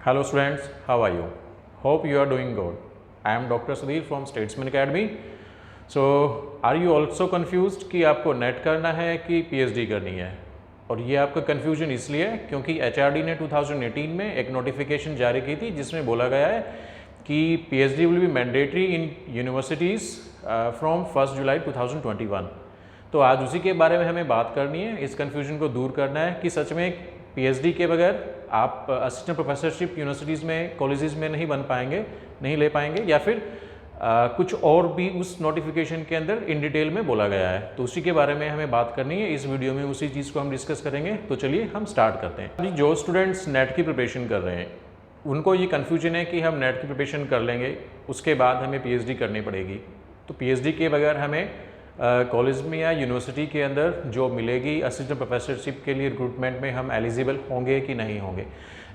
Hello students, how are you? Hope you are doing good. I am Dr. Sudhir from Statesman Academy. So, are you also confused कि आपको net करना है कि PhD करनी है? और ये आपका कन्फ्यूजन इसलिए है क्योंकि एचआरडी ने 2018 में एक नोटिफिकेशन जारी की थी जिसमें बोला गया है कि PhD will be mandatory in universities from 1 जुलाई 2021। तो आज उसी के बारे में हमें बात करनी है, इस कन्फ्यूजन को दूर करना है कि सच में पीएचडी के बगैर आप असिस्टेंट प्रोफेसरशिप यूनिवर्सिटीज़ में कॉलेजेस में नहीं बन पाएंगे, नहीं ले पाएंगे, या फिर कुछ और भी उस नोटिफिकेशन के अंदर इन डिटेल में बोला गया है। तो उसी के बारे में हमें बात करनी है, इस वीडियो में उसी चीज़ को हम डिस्कस करेंगे। तो चलिए हम स्टार्ट करते हैं। अभी जो स्टूडेंट्स नेट की प्रिपरेशन कर रहे हैं उनको ये कन्फ्यूजन है कि हम नेट की प्रिपरेशन कर लेंगे, उसके बाद हमें पीएचडी करनी पड़ेगी। तो पीएचडी के बगैर हमें कॉलेज में या यूनिवर्सिटी के अंदर जॉब मिलेगी, असिस्टेंट प्रोफेसरशिप के लिए रिक्रूटमेंट में हम एलिजिबल होंगे कि नहीं होंगे।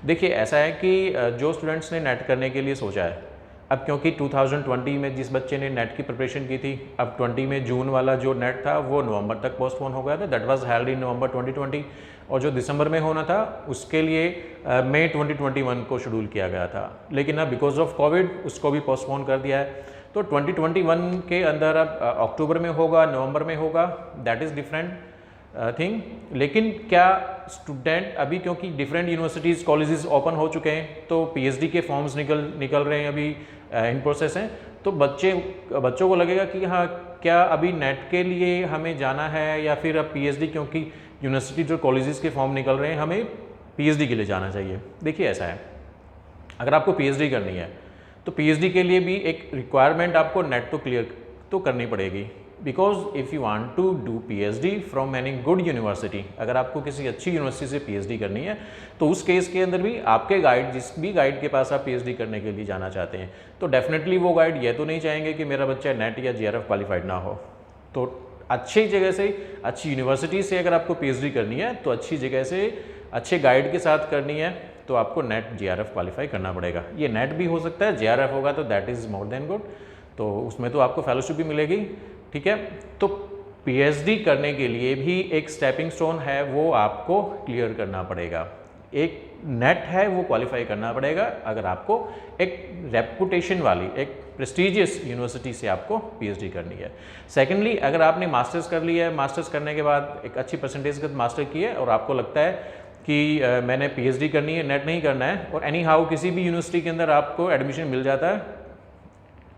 देखिए ऐसा है कि जो स्टूडेंट्स ने नेट करने के लिए सोचा है, अब क्योंकि 2020 में जिस बच्चे ने नेट की प्रिपरेशन की थी, अब 20 में जून वाला जो नेट था वो नवंबर तक पोस्टपोन हो गया था, दैट वाज हेल्ड इन नवंबर 2020, और जो दिसंबर में होना था उसके लिए मई 2021 को शेड्यूल किया गया था। लेकिन अब बिकॉज ऑफ कोविड उसको भी पोस्टपोन कर दिया है। तो 2021 के अंदर अब अक्टूबर में होगा, नवंबर में होगा, दैट इज़ डिफरेंट थिंग। लेकिन क्या स्टूडेंट अभी, क्योंकि डिफरेंट यूनिवर्सिटीज़ कॉलेजेस ओपन हो चुके हैं, तो पीएचडी के फॉर्म्स निकल रहे हैं, अभी इन प्रोसेस हैं, तो बच्चों को लगेगा कि हाँ क्या अभी नेट के लिए हमें जाना है या फिर अब पीएचडी, क्योंकि यूनिवर्सिटी और कॉलेजेस के फॉर्म निकल रहे हैं, हमें पीएचडी के लिए जाना चाहिए। देखिए ऐसा है, अगर आपको पीएचडी करनी है तो पीएचडी के लिए भी एक रिक्वायरमेंट आपको नेट तो क्लियर तो करनी पड़ेगी, because if you want to do PhD from any good university, अगर आपको किसी अच्छी यूनिवर्सिटी से पीएचडी करनी है तो उस केस के अंदर भी आपके गाइड, जिस भी गाइड के पास आप पीएचडी करने के लिए जाना चाहते हैं, तो डेफिनेटली वो गाइड ये तो नहीं चाहेंगे कि मेरा बच्चा नेट या जेआरएफ क्वालिफाइड ना हो। तो अच्छी जगह से, अच्छी यूनिवर्सिटी से अगर आपको पीएचडी करनी है तो अच्छी जगह से अच्छे गाइड के साथ करनी है, तो आपको नेट जेआरएफ क्वालिफाई करना पड़ेगा। ये नेट भी हो सकता है, जेआरएफ होगा तो that is more than good, तो उसमें तो आपको फेलोशिप भी मिलेगी, ठीक है। तो पीएचडी करने के लिए भी एक स्टेपिंग स्टोन है, वो आपको क्लियर करना पड़ेगा। एक नेट है वो क्वालिफाई करना पड़ेगा अगर आपको एक रेपुटेशन वाली, एक प्रेस्टीजियस यूनिवर्सिटी से आपको पीएचडी करनी है। सेकेंडली, अगर आपने मास्टर्स कर लिया है, मास्टर्स करने के बाद एक अच्छी परसेंटेज के मास्टर की है और आपको लगता है कि मैंने पीएचडी करनी है, नेट नहीं करना है, और एनी हाउ किसी भी यूनिवर्सिटी के अंदर आपको एडमिशन मिल जाता है,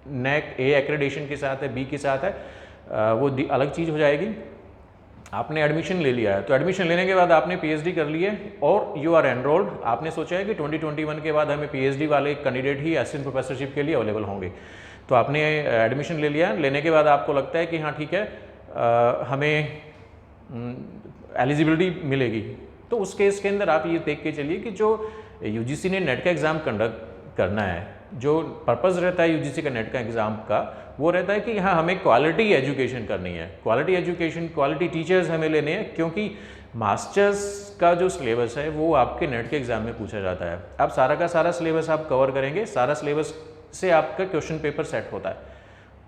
नेट ए एक्रेडिटेशन के साथ है, बी के साथ है, वो अलग चीज़ हो जाएगी। आपने एडमिशन ले लिया है, तो एडमिशन लेने के बाद आपने पीएचडी कर ली है और यू आर एनरोल्ड, आपने सोचा है कि 2021 के बाद हमें पीएचडी वाले कैंडिडेट ही असिस्टेंट प्रोफेसरशिप के लिए अवेलेबल होंगे। तो आपने एडमिशन ले लिया, लेने के बाद आपको लगता है कि हाँ ठीक है, हमें एलिजिबिलिटी मिलेगी, तो उस केस के अंदर आप ये देख के चलिए कि जो यूजीसी ने नेट का एग्ज़ाम कंडक्ट करना है, जो पर्पज़ रहता है यूजीसी का नेट का एग्ज़ाम का, वो रहता है कि हाँ हमें क्वालिटी एजुकेशन करनी है, क्वालिटी एजुकेशन, क्वालिटी टीचर्स हमें लेने हैं, क्योंकि मास्टर्स का जो सिलेबस है वो आपके नेट के एग्ज़ाम में पूछा जाता है। अब सारा का सारा सिलेबस आप कवर करेंगे, सारा सिलेबस से आपका क्वेश्चन पेपर सेट होता है,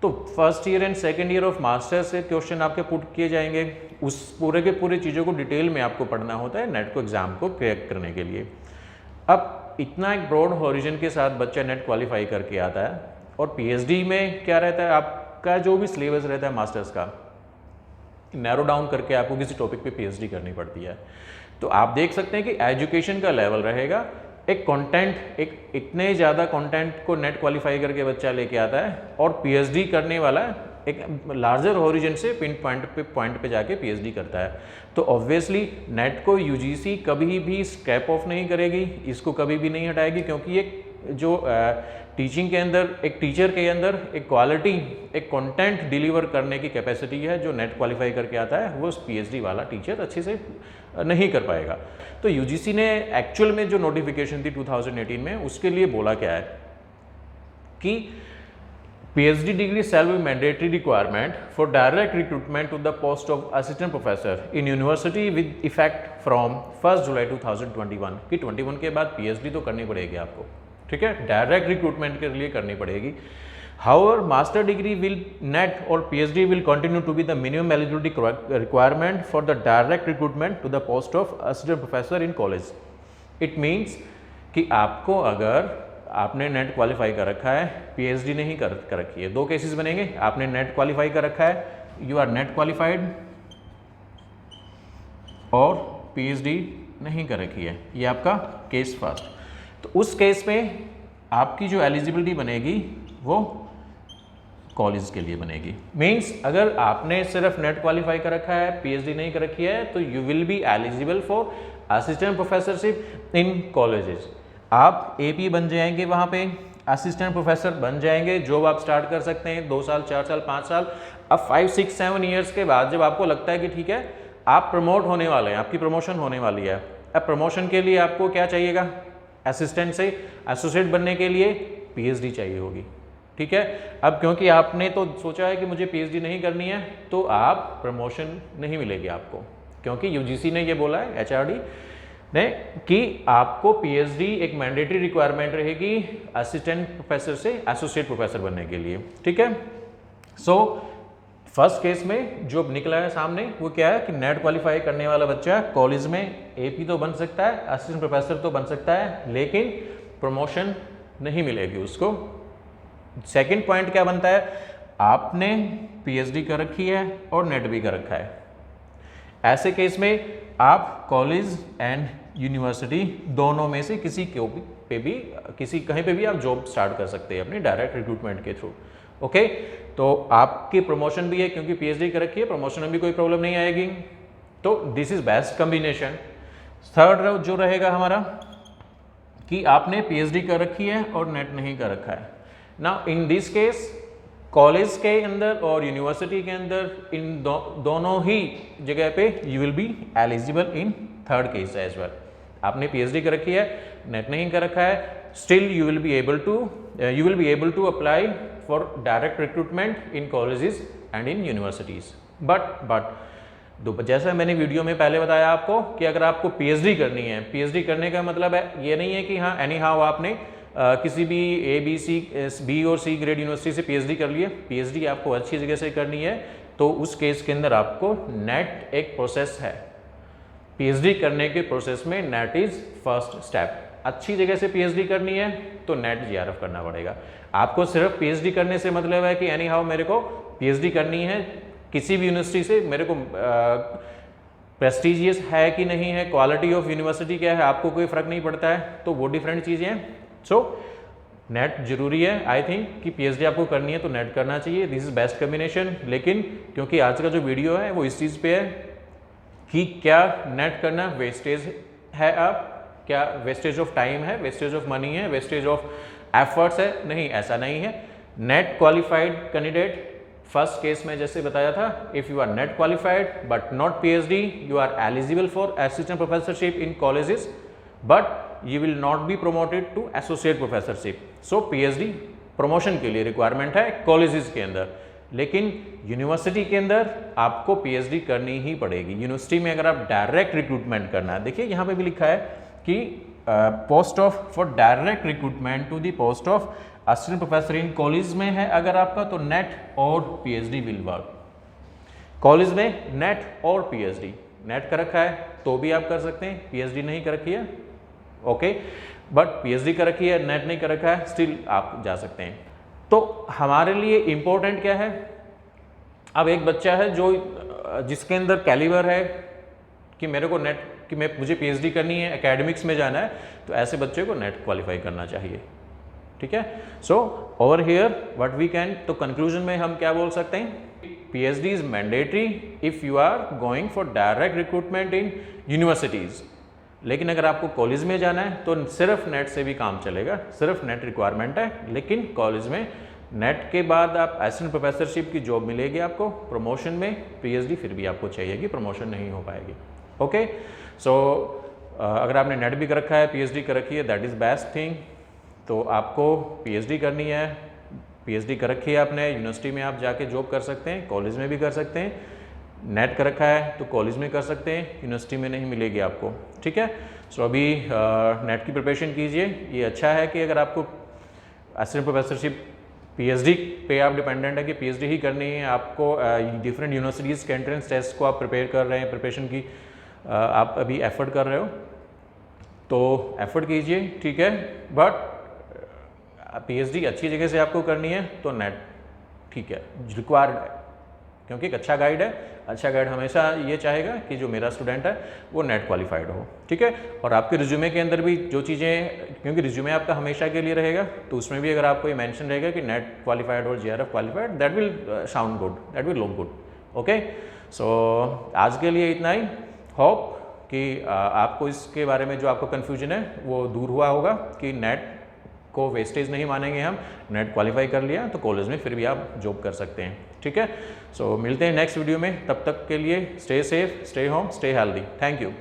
तो first year and second year of masters से क्वेश्चन आपके पुट किए जाएंगे, उस पूरे के पूरे चीज़ों को डिटेल में आपको पढ़ना होता है नेट को एग्ज़ाम को क्रैक करने के लिए। अब इतना एक ब्रॉड हॉरिजन के साथ बच्चा नेट क्वालिफाई करके आता है, और पीएचडी में क्या रहता है, आपका जो भी सिलेबस रहता है मास्टर्स का, नैरो डाउन करके आपको किसी टॉपिक पे पीएचडी करनी पड़ती है। तो आप देख सकते हैं कि एजुकेशन का लेवल रहेगा, एक कंटेंट, एक इतने ज़्यादा कंटेंट को नेट क्वालिफाई करके बच्चा लेके आता है, और पीएचडी करने वाला एक लार्जर हॉरिजन से पिन पॉइंट पे जाके पीएचडी करता है। तो ऑब्वियसली नेट को यूजीसी कभी भी स्क्रैप ऑफ नहीं करेगी, इसको कभी भी नहीं हटाएगी, क्योंकि एक जो टीचिंग के अंदर, एक टीचर के अंदर एक क्वालिटी, एक कंटेंट डिलीवर करने की कैपेसिटी है, जो नेट क्वालिफाई करके आता है वो पीएचडी वाला टीचर अच्छे से नहीं कर पाएगा। तो यूजीसी ने एक्चुअल में जो नोटिफिकेशन थी 2018 में, उसके लिए बोला क्या है कि PhD degree shall be mandatory requirement for direct recruitment to the post of assistant professor in university with effect from 1 जुलाई 2021 कि 21 के बाद PhD तो करनी पड़ेगी आपको, ठीक है, डायरेक्ट रिक्रूटमेंट के लिए करनी पड़ेगी। However, master degree will NET or PhD will continue to be the minimum eligibility requirement for the direct recruitment to the post of assistant professor in college. It means कि आपको अगर आपने net qualify कर रखा है, PhD नहीं कर रखी है, दो केसेस बनेंगे। आपने नेट क्वालिफाई कर रखा है, यू आर नेट क्वालिफाइड, और पीएचडी नहीं कर रखी है, ये आपका केस फर्स्ट। तो उस केस में आपकी जो एलिजिबिलिटी बनेगी वो कॉलेज के लिए बनेगी। मीन्स अगर आपने सिर्फ नेट क्वालिफाई कर रखा है, पीएचडी नहीं कर रखी है, तो you will be eligible for assistant professorship in colleges. आप एपी बन जाएंगे, वहाँ पे असिस्टेंट प्रोफेसर बन जाएंगे, जॉब आप स्टार्ट कर सकते हैं 2 साल 4 साल 5 साल। अब 5 6 7 ईयर्स के बाद जब आपको लगता है कि ठीक है आप प्रमोट होने वाले हैं, आपकी प्रमोशन होने वाली है, अब प्रमोशन के लिए आपको क्या चाहिएगा, असिस्टेंट से एसोसिएट बनने के लिए पीएचडी चाहिए होगी। ठीक है, अब क्योंकि आपने तो सोचा है कि मुझे पीएचडी नहीं करनी है, तो आप प्रमोशन नहीं मिलेगी आपको, क्योंकि यूजीसी ने ये बोला है, एचआरडी ने, कि आपको पीएचडी एक मैंडेटरी रिक्वायरमेंट रहेगी असिस्टेंट प्रोफेसर से एसोसिएट प्रोफेसर बनने के लिए। ठीक है, सो फर्स्ट केस में जो निकला है सामने वो क्या है कि नेट क्वालिफाई करने वाला बच्चा कॉलेज में एपी तो बन सकता है, असिस्टेंट प्रोफेसर तो बन सकता है, लेकिन प्रमोशन नहीं मिलेगी उसको। सेकंड पॉइंट क्या बनता है, आपने पीएचडी कर रखी है और नेट भी कर रखा है। ऐसे केस में आप कॉलेज एंड यूनिवर्सिटी दोनों में से किसी पे भी कहीं पे भी आप जॉब स्टार्ट कर सकते हैं अपने डायरेक्ट रिक्रूटमेंट के थ्रू। ओके, तो आपकी प्रमोशन भी है, क्योंकि पीएचडी कर रखी है, प्रमोशन में भी कोई प्रॉब्लम नहीं आएगी। तो this is best combination. Third जो रहेगा हमारा कि आपने पीएचडी कर रखी है और नेट नहीं कर रखा है। Now in this case college के अंदर और यूनिवर्सिटी के अंदर इन दोनों ही जगह पे you will be eligible in third case as well. आपने पीएचडी कर रखी है, नेट नहीं कर रखा है, still you will be able to apply for direct recruitment in colleges and in universities. But जैसा मैंने वीडियो में पहले बताया आपको कि अगर आपको पीएचडी करनी है, पीएचडी करने का मतलब है ये नहीं है कि हाँ एनी हाउ आपने किसी भी बी और सी ग्रेड यूनिवर्सिटी से पीएचडी कर लिए। पीएचडी आपको अच्छी जगह से करनी है, तो उस केस के अंदर आपको नेट एक प्रोसेस है। पीएचडी करने के प्रोसेस में नेट इज फर्स्ट स्टेप। अच्छी जगह से पीएचडी करनी है तो नेट जीआरएफ करना पड़ेगा। आपको सिर्फ पीएचडी करने से मतलब है कि एनी हाउ मेरे को पीएचडी करनी है किसी भी यूनिवर्सिटी से, मेरे को प्रेस्टिजियस है कि नहीं है, क्वालिटी ऑफ यूनिवर्सिटी क्या है, आपको कोई फर्क नहीं पड़ता है, तो वो डिफरेंट चीज़ें हैं। सो नेट जरूरी है। आई थिंक कि पीएचडी आपको करनी है तो नेट करना चाहिए, दिस इज बेस्ट कॉम्बिनेशन। लेकिन क्योंकि आज का जो वीडियो है वो इस चीज़ पे है कि क्या नेट करना वेस्टेज है, अब क्या वेस्टेज ऑफ टाइम है, वेस्टेज ऑफ मनी है, वेस्टेज ऑफ एफर्ट्स है? नहीं, ऐसा नहीं है। NET qualified candidate first case में जैसे बताया था, if you are NET qualified but not PhD, you are eligible for assistant professorship in colleges, but you will not be promoted to associate professorship. So PhD promotion के लिए requirement है colleges के अंदर, लेकिन यूनिवर्सिटी के अंदर आपको PhD करनी ही पड़ेगी। यूनिवर्सिटी में अगर आप डायरेक्ट रिक्रूटमेंट करना है, देखिए यहाँ पे भी लिखा है कि post of for direct recruitment to the post of assistant professor in college में है अगर आपका, तो नेट और PhD विल वर्क। कॉलेज में नेट और PhD, नेट कर रखा है तो भी आप कर सकते हैं, PhD नहीं कर रखी है ओके, बट पीएचडी कर रखी है, नेट नहीं कर रखा है, स्टिल आप जा सकते हैं। तो हमारे लिए इम्पोर्टेंट क्या है, अब एक बच्चा है जो जिसके अंदर कैलिबर है कि मेरे को नेट कि मुझे पीएचडी करनी है, एकेडमिक्स में जाना है, तो ऐसे बच्चे को नेट क्वालिफाई करना चाहिए। ठीक है, so over here what we can, तो कंक्लूजन में हम क्या बोल सकते हैं, PhD is mandatory if you are going for direct recruitment in universities. लेकिन अगर आपको कॉलेज में जाना है तो सिर्फ नेट से भी काम चलेगा, सिर्फ नेट रिक्वायरमेंट है। लेकिन कॉलेज में नेट के बाद आप असिस्टेंट प्रोफेसरशिप की जॉब मिलेगी आपको, प्रमोशन में पीएचडी फिर भी आपको चाहिएगी, प्रमोशन नहीं हो पाएगी। ओके, सो अगर आपने नेट भी कर रखा है, पीएचडी कर रखी है, दैट इज़ बेस्ट थिंग। तो आपको पीएचडी करनी है, पीएचडी कर रखी है आपने, यूनिवर्सिटी में आप जाके जॉब कर सकते हैं, कॉलेज में भी कर सकते हैं। नेट कर रखा है तो कॉलेज में कर सकते हैं, यूनिवर्सिटी में नहीं मिलेगी आपको। ठीक है, सो अभी नेट की प्रिपरेशन कीजिए। ये अच्छा है कि अगर आपको असिस्टेंट प्रोफेसरशिप पीएचडी पे आप डिपेंडेंट है कि पीएचडी ही करनी है, आपको डिफरेंट यूनिवर्सिटीज़ के एंट्रेंस टेस्ट को आप प्रिपेयर कर रहे हैं, प्रिपरेशन की आप अभी एफर्ट कर रहे हो, तो एफर्ट कीजिए, ठीक है, बट पीएचडी अच्छी जगह से आपको करनी है तो नेट ठीक है, रिक्वायर्ड है, क्योंकि एक अच्छा गाइड है। अच्छा गाइड हमेशा ये चाहेगा कि जो मेरा स्टूडेंट है वो नेट क्वालिफाइड हो, ठीक है। और आपके रिज्यूमे के अंदर भी जो चीज़ें, क्योंकि रिज्यूमे आपका हमेशा के लिए रहेगा, तो उसमें भी अगर आपको ये मेंशन रहेगा कि नेट क्वालिफाइड और JRF qualified, that will sound good, that will look good. Okay, so आज के लिए इतना ही। होप कि आपको इसके बारे में जो आपको कन्फ्यूजन है वो दूर हुआ होगा कि नेट को वेस्टेज नहीं मानेंगे हम, नेट क्वालिफाई कर लिया तो कॉलेज में फिर भी आप जॉब कर सकते हैं, ठीक है। सो मिलते हैं नेक्स्ट वीडियो में, तब तक के लिए stay safe, stay home, stay healthy. Thank you.